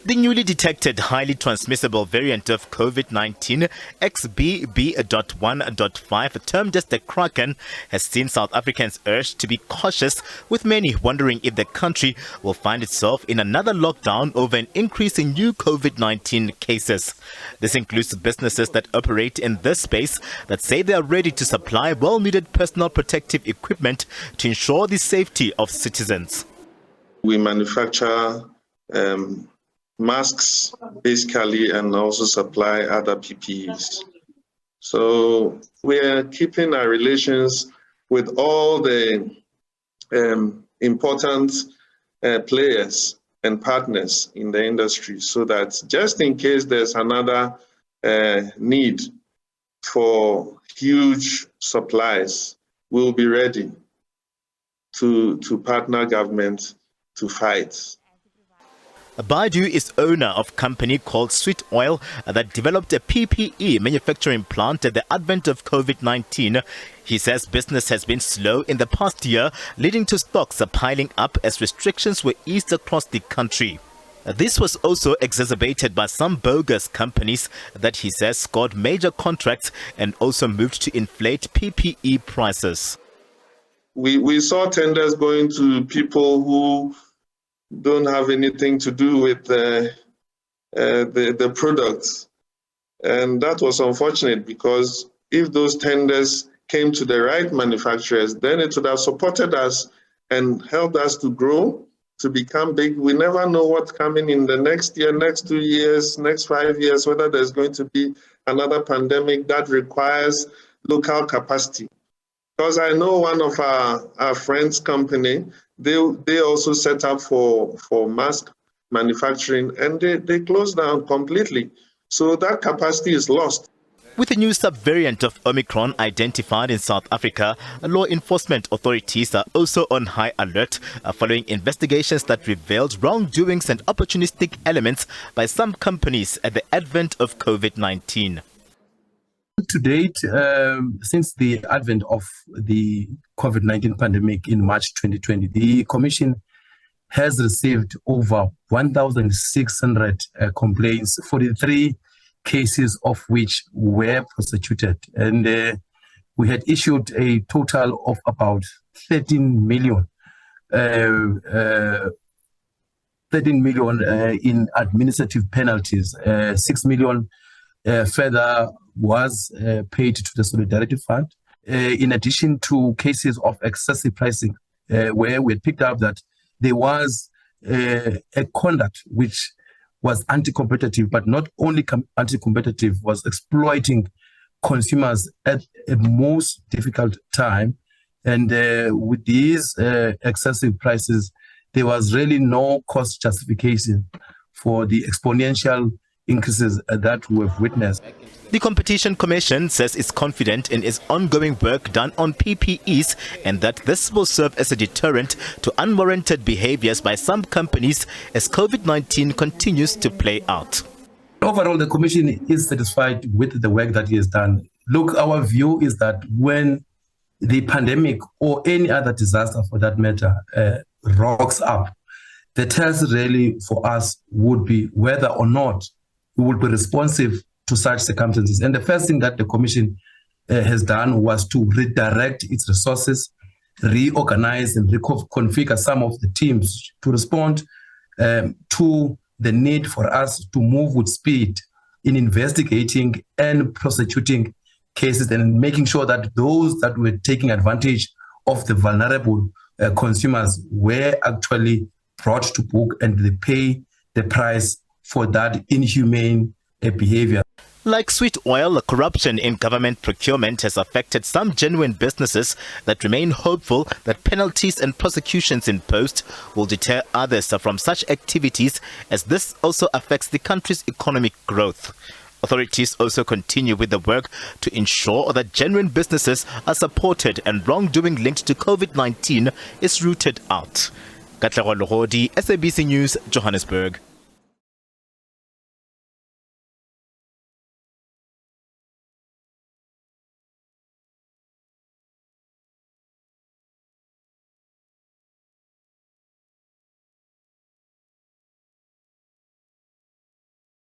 The newly detected highly transmissible variant of COVID-19, XBB.1.5, termed as the Kraken, has seen South Africans urged to be cautious, with many wondering if the country will find itself in another lockdown over an increase in new COVID-19 cases. This includes businesses that operate in this space that say they are ready to supply well-needed personal protective equipment to ensure the safety of citizens. We manufacture masks basically and also supply other PPEs. So we are keeping our relations with all the important players and partners in the industry so that just in case there's another need for huge supplies, we'll be ready to partner government to fight. Baidu is owner of a company called Sweet Oil that developed a PPE manufacturing plant at the advent of COVID-19. He says business has been slow in the past year, leading to stocks piling up as restrictions were eased across the country. This was also exacerbated by some bogus companies that he says scored major contracts and also moved to inflate PPE prices. We saw tenders going to people who don't have anything to do with the products. And that was unfortunate because if those tenders came to the right manufacturers, then it would have supported us and helped us to grow, to become big. We never know what's coming in the next year, next 2 years, next 5 years, whether there's going to be another pandemic that requires local capacity. Because I know one of our friends' company, they also set up for mask manufacturing and they closed down completely. So that capacity is lost. With a new subvariant of Omicron identified in South Africa, law enforcement authorities are also on high alert following investigations that revealed wrongdoings and opportunistic elements by some companies at the advent of COVID-19. To date, since the advent of the COVID-19 pandemic in March 2020, the Commission has received over 1,600 complaints, 43 cases of which were prosecuted. And we had issued a total of about 13 million in administrative penalties. 6 million further was paid to the Solidarity Fund, in addition to cases of excessive pricing, where we had picked up that there was a conduct which was anti-competitive, but not only anti-competitive, was exploiting consumers at a most difficult time. And with these excessive prices, there was really no cost justification for the exponential increases that we've witnessed. The Competition Commission says it's confident in its ongoing work done on PPEs and that this will serve as a deterrent to unwarranted behaviors by some companies as COVID-19 continues to play out. Overall, the Commission is satisfied with the work that it has done. Look, our view is that when the pandemic or any other disaster for that matter rocks up, the test really for us would be whether or not we will be responsive to such circumstances. And the first thing that the Commission has done was to redirect its resources, reorganize and reconfigure some of the teams to respond to the need for us to move with speed in investigating and prosecuting cases and making sure that those that were taking advantage of the vulnerable consumers were actually brought to book and they pay the price for that inhumane behavior. Like Sweet Oil, corruption in government procurement has affected some genuine businesses that remain hopeful that penalties and prosecutions imposed will deter others from such activities, as this also affects the country's economic growth. Authorities also continue with the work to ensure that genuine businesses are supported and wrongdoing linked to COVID-19 is rooted out. Katlego Lohodi, SABC News, Johannesburg.